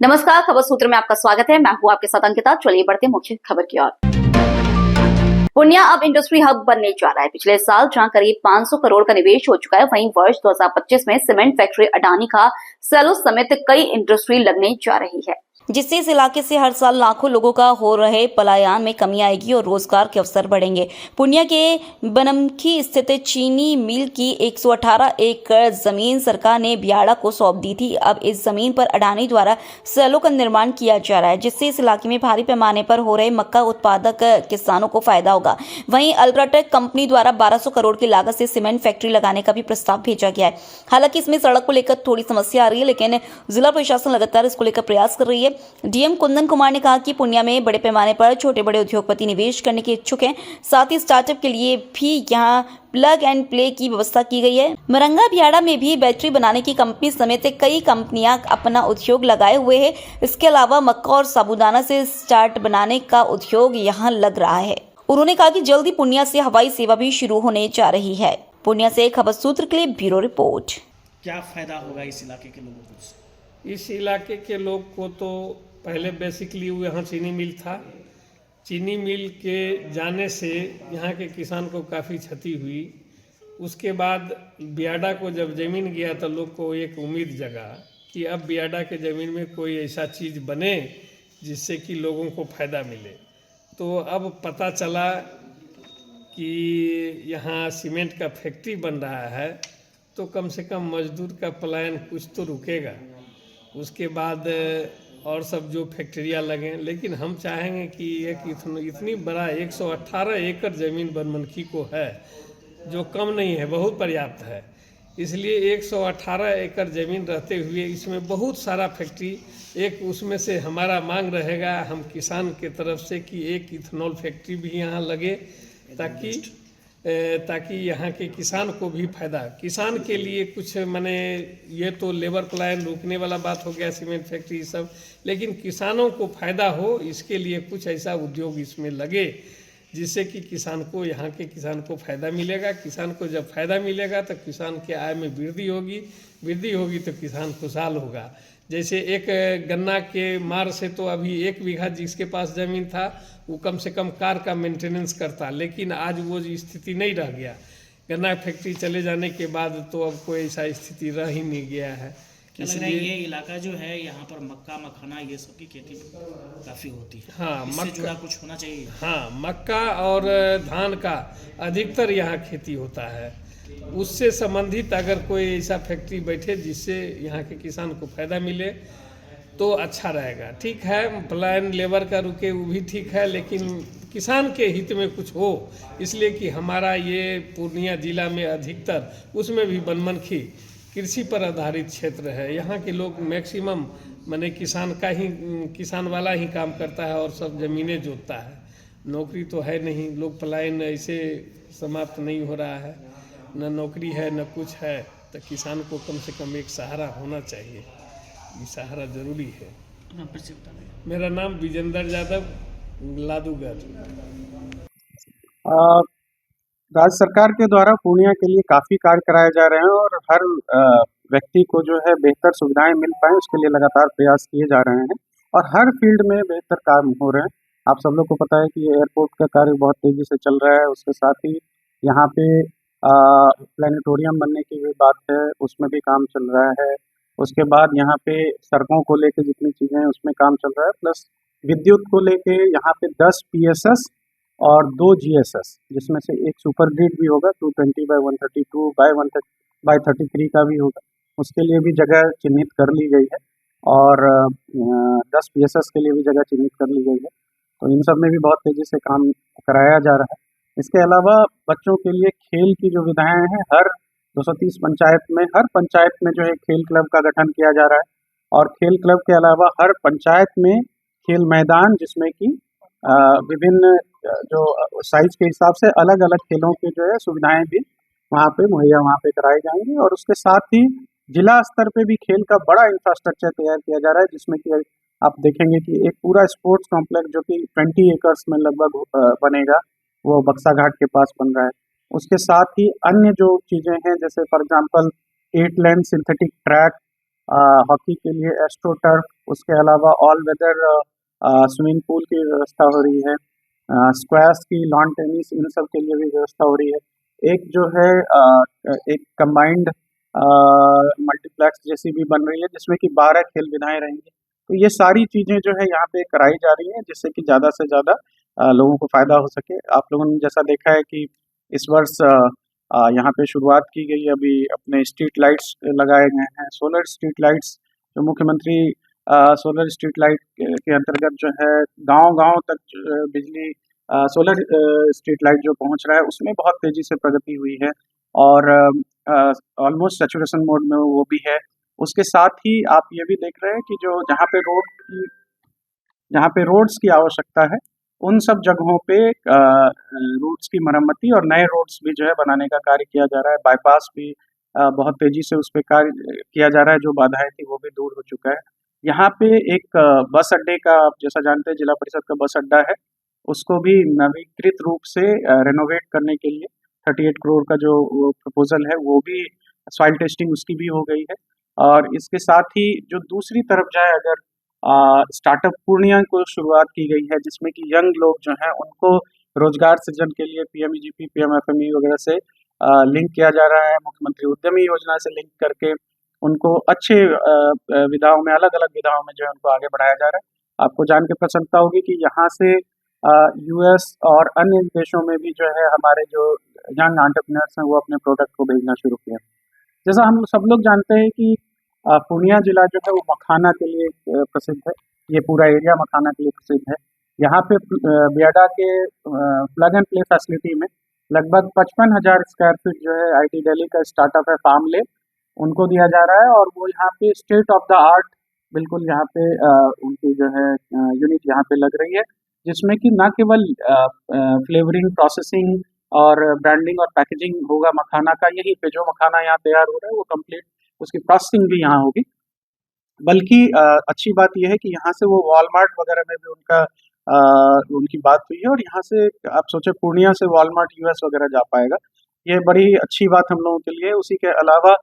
नमस्कार, खबर सूत्र में आपका स्वागत है। मैं हूं आपके साथ अंकिता। चलिए बढ़ते हैं मुख्य खबर की ओर। पूर्णिया अब इंडस्ट्री हब बनने जा रहा है। पिछले साल जहां करीब 500 करोड़ का निवेश हो चुका है, वहीं वर्ष 2025 में सीमेंट फैक्ट्री अडानी का सेलो समेत कई इंडस्ट्री लगने जा रही है, जिससे इस इलाके से हर साल लाखों लोगों का हो रहे पलायन में कमी आएगी और रोजगार के अवसर बढ़ेंगे। पूर्णिया के बनमखी स्थित चीनी मिल की 118 एकड़ जमीन सरकार ने बियाड़ा को सौंप दी थी। अब इस जमीन पर अडानी द्वारा सेलो का निर्माण किया जा रहा है, जिससे इस इलाके में भारी पैमाने पर हो रहे मक्का उत्पादक किसानों को फायदा होगा। वहीं अल्ट्राटेक कंपनी द्वारा 1200 करोड़ की लागत से सीमेंट फैक्ट्री लगाने का भी प्रस्ताव भेजा गया है। हालांकि इसमें सड़क को लेकर थोड़ी समस्या आ रही है, लेकिन जिला प्रशासन लगातार इसको लेकर प्रयास कर रही है। डीएम कुंदन कुमार ने कहा कि पूर्णिया में बड़े पैमाने पर छोटे बड़े उद्योगपति निवेश करने के इच्छुक हैं। साथ ही स्टार्टअप के लिए भी यहां प्लग एंड प्ले की व्यवस्था की गई है। मरंगा बियाड़ा में भी बैटरी बनाने की कंपनी समेत कई कंपनियां अपना उद्योग लगाए हुए हैं। इसके अलावा मक्का और साबूदाना से स्टार्ट बनाने का उद्योग यहाँ लग रहा है। उन्होंने कहा कि जल्दी पूर्णिया से हवाई सेवा भी शुरू होने जा रही है। पूर्णिया से खबर सूत्र के लिए ब्यूरो रिपोर्ट। क्या फायदा होगा इस इलाके के लोगों को? इस इलाके के लोग को तो पहले बेसिकली यहाँ चीनी मिल था। चीनी मिल के जाने से यहाँ के किसान को काफ़ी क्षति हुई। उसके बाद बियाडा को जब ज़मीन गया तो लोग को एक उम्मीद जगा कि अब बियाडा के ज़मीन में कोई ऐसा चीज़ बने जिससे कि लोगों को फ़ायदा मिले। तो अब पता चला कि यहाँ सीमेंट का फैक्ट्री बन रहा है, तो कम से कम मजदूर का पलायन कुछ तो रुकेगा। उसके बाद और सब जो फैक्ट्रियाँ लगें, लेकिन हम चाहेंगे कि एक इतनी बड़ा 118 एकड़ ज़मीन बनमनखी को है, जो कम नहीं है, बहुत पर्याप्त है। इसलिए 118 एकड़ ज़मीन रहते हुए इसमें बहुत सारा फैक्ट्री, एक उसमें से हमारा मांग रहेगा हम किसान के तरफ से कि एक इथेनॉल फैक्ट्री भी यहाँ लगे, ताकि यहाँ के किसान को भी फायदा। किसान के लिए कुछ माने ये तो लेबर पलायन रुकने वाला बात हो गया, सीमेंट फैक्ट्री सब, लेकिन किसानों को फायदा हो इसके लिए कुछ ऐसा उद्योग इसमें लगे जिससे कि किसान को, यहाँ के किसान को फायदा मिलेगा। किसान को जब फायदा मिलेगा तो किसान के आय में वृद्धि होगी तो किसान खुशहाल होगा। जैसे एक गन्ना के मार से तो अभी 1 बीघा जिसके पास ज़मीन था वो कम से कम कार का मेंटेनेंस करता, लेकिन आज वो स्थिति नहीं रह गया। गन्ना फैक्ट्री चले जाने के बाद तो अब कोई ऐसा स्थिति रह ही नहीं गया है। इसलिए ये इलाका जो है यहाँ पर मक्का मखाना ये सब की खेती काफ़ी होती है। हाँ, इससे जुड़ा कुछ होना चाहिए। हाँ, मक्का और धान का अधिकतर यहाँ खेती होता है। उससे संबंधित अगर कोई ऐसा फैक्ट्री बैठे जिससे यहाँ के किसान को फायदा मिले तो अच्छा रहेगा। ठीक है, पलायन लेबर का रुके वो भी ठीक है, लेकिन किसान के हित में कुछ हो, इसलिए कि हमारा ये पूर्णिया जिला में अधिकतर उसमें भी बनमनखी कृषि पर आधारित क्षेत्र है। यहाँ के लोग मैक्सिमम माने किसान वाला ही काम करता है और सब ज़मीनें जोतता है। नौकरी तो है नहीं, लोग पलायन ऐसे समाप्त नहीं हो रहा है, न नौकरी है न कुछ है। तो किसान को कम से कम एक सहारा होना चाहिए, ये सहारा जरूरी है। मेरा नाम विजेंद्र यादव, लादूगढ़। राज्य सरकार के द्वारा पूर्णिया के लिए काफ़ी कार्य कराए जा रहे हैं और हर व्यक्ति को जो है बेहतर सुविधाएं मिल पाएँ उसके लिए लगातार प्रयास किए जा रहे हैं और हर फील्ड में बेहतर काम हो रहे हैं। आप सब लोग को पता है कि एयरपोर्ट का कार्य बहुत तेज़ी से चल रहा है। उसके साथ ही यहाँ पे प्लानिटोरियम बनने की भी बात है, उसमें भी काम चल रहा है। उसके बाद यहाँ पे सड़कों को लेके जितनी चीज़ें हैं उसमें काम चल रहा है, प्लस विद्युत को लेके यहाँ पे 10 PSS और 2 GSS, जिसमें से एक सुपर ग्रिड भी होगा 220/132/133 का भी होगा। उसके लिए भी जगह चिन्हित कर ली गई है और 10 PSS के लिए भी जगह चिन्हित कर ली गई है। तो इन सब में भी बहुत तेज़ी से काम कराया जा रहा है। इसके अलावा बच्चों के लिए खेल की जो विधाएँ हैं, हर 230 पंचायत में, हर पंचायत में जो है खेल क्लब का गठन किया जा रहा है और खेल क्लब के अलावा हर पंचायत में खेल मैदान, जिसमें कि विभिन्न जो साइज के हिसाब से अलग अलग खेलों की जो है सुविधाएं भी वहाँ पे मुहैया कराई जाएंगी। और उसके साथ ही जिला स्तर पे भी खेल का बड़ा इंफ्रास्ट्रक्चर तैयार किया जा रहा है, जिसमें कि आप देखेंगे कि एक पूरा स्पोर्ट्स कॉम्प्लेक्स जो कि 20 एकर्स में लगभग बनेगा, वो बक्सा घाट के पास बन रहा है। उसके साथ ही अन्य जो चीज़ें हैं, जैसे for example 8 lane synthetic track hockey के लिए एस्ट्रो टर्फ, उसके अलावा ऑल वेदर स्विमिंग पूल की व्यवस्था हो रही है, स्क्वैश की, लॉन टेनिस, इन सब के लिए भी व्यवस्था हो रही है। एक जो है एक कंबाइंड मल्टीप्लेक्स जैसी भी बन रही है जिसमें कि 12 खेल विधाएं रहेंगी। तो ये सारी चीज़ें जो है यहाँ पे कराई जा रही हैं जिससे कि ज़्यादा से ज़्यादा लोगों को फ़ायदा हो सके। आप लोगों ने जैसा देखा है कि इस वर्ष यहाँ पे शुरुआत की गई, अभी अपने स्ट्रीट लाइट्स लगाए गए हैं, सोलर स्ट्रीट लाइट्स, जो मुख्यमंत्री सोलर स्ट्रीट लाइट के अंतर्गत जो है गांव-गांव तक बिजली सोलर स्ट्रीट लाइट जो पहुंच रहा है उसमें बहुत तेजी से प्रगति हुई है और ऑलमोस्ट सैचुरेशन मोड में वो भी है। उसके साथ ही आप ये भी देख रहे हैं कि जो जहाँ पे रोड्स की आवश्यकता है उन सब जगहों पे रोड्स की मरम्मती और नए रोड्स भी जो है बनाने का कार्य किया जा रहा है। बाईपास भी बहुत तेजी से उस पे कार्य किया जा रहा है, जो बाधाएं थी वो भी दूर हो चुका है। यहाँ पे एक बस अड्डे का, आप जैसा जानते हैं जिला परिषद का बस अड्डा है, उसको भी नवीकृत रूप से रेनोवेट करने के लिए 38 करोड़ का जो प्रपोजल है वो भी सॉइल टेस्टिंग उसकी भी हो गई है। और इसके साथ ही जो दूसरी तरफ जाए, अगर स्टार्टअप पूर्णिया को शुरुआत की गई है जिसमें कि यंग लोग जो हैं उनको रोजगार सृजन के लिए पीएमईजीपी, पीएमएफएमई वगैरह से लिंक किया जा रहा है। मुख्यमंत्री उद्यमी योजना से लिंक करके उनको अच्छे विधाओं में, अलग अलग विधाओं में जो है उनको आगे बढ़ाया जा रहा है। आपको जान के प्रसन्नता होगी कि यहाँ से यूएस और अन्य देशों में भी जो है हमारे जो यंग एंटरप्रेन्योर्स हैं वो अपने प्रोडक्ट को भेजना शुरू किया। जैसा हम सब लोग जानते हैं कि पूर्णिया जिला जो है वो मखाना के लिए प्रसिद्ध है। ये पूरा एरिया मखाना के लिए प्रसिद्ध है। यहाँ पे बियाडा के प्लग एंड प्ले फैसिलिटी में लगभग 55,000 स्क्वायर फीट जो है आईटी दिल्ली का स्टार्टअप है फार्मले, उनको दिया जा रहा है और वो यहाँ पे स्टेट ऑफ द आर्ट बिल्कुल यहाँ पे उनकी जो है यूनिट यहाँ पे लग रही है, जिसमें कि न केवल फ्लेवरिंग, प्रोसेसिंग और ब्रांडिंग और पैकेजिंग होगा मखाना का, यहीं पे जो मखाना यहाँ तैयार हो रहा है वो कंप्लीट उसकी प्रोसेसिंग भी यहाँ होगी। बल्कि अच्छी बात यह है कि यहाँ से वो वॉलमार्ट वगैरह में भी उनकी बात हुई है और यहाँ से आप सोचे पूर्णिया से वॉलमार्ट यूएस वगैरह जा पाएगा। ये बड़ी अच्छी बात हम लोगों के लिए। उसी के अलावा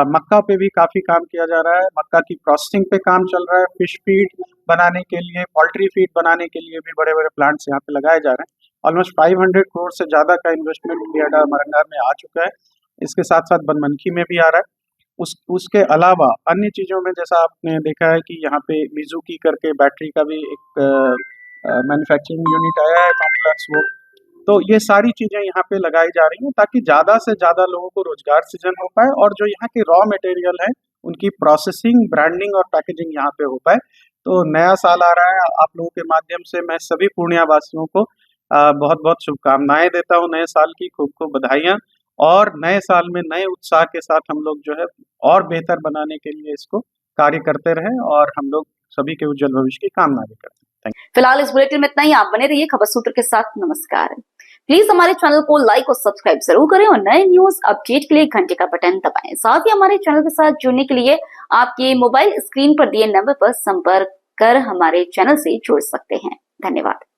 मक्का पे भी काफ़ी काम किया जा रहा है। मक्का की प्रोसेसिंग पे काम चल रहा है। फिश फीड बनाने के लिए, पोल्ट्री फीड बनाने के लिए भी बड़े बड़े प्लांट्स यहाँ पे लगाए जा रहे हैं। ऑलमोस्ट 500 करोड़ से ज़्यादा का इन्वेस्टमेंट बियाडा मरंगार में आ चुका है। इसके साथ साथ बनमनखी में भी आ रहा है। उसके अलावा अन्य चीज़ों में जैसा आपने देखा है कि यहाँ पे मिज़ुकी करके बैटरी का भी एक मैन्युफैक्चरिंग यूनिट आया है कॉम्प्लेक्स वो। तो ये सारी चीज़ें यहाँ पे लगाई जा रही हैं ताकि ज़्यादा से ज़्यादा लोगों को रोजगार सृजन हो पाए और जो यहाँ के रॉ मटेरियल है उनकी प्रोसेसिंग, ब्रांडिंग और पैकेजिंग यहाँ पे हो पाए। तो नया साल आ रहा है, आप लोगों के माध्यम से मैं सभी पूर्णिया वासियों को बहुत बहुत शुभकामनाएं देता हूँ नए साल की, खूब खूब बधाइयाँ। और नए साल में नए उत्साह के साथ हम लोग जो है और बेहतर बनाने के लिए इसको कार्य करते रहें और हम लोग सभी के उज्जवल भविष्य की कामना भी करते हैं। फिलहाल इस बुलेटिन में इतना ही। आप बने रहिए खबर सूत्र के साथ। नमस्कार। प्लीज हमारे चैनल को लाइक और सब्सक्राइब जरूर करें और नए न्यूज अपडेट के लिए घंटे का बटन दबाएं। साथ ही हमारे चैनल के साथ जुड़ने के लिए आपके मोबाइल स्क्रीन पर दिए नंबर पर संपर्क कर हमारे चैनल से जुड़ सकते हैं। धन्यवाद।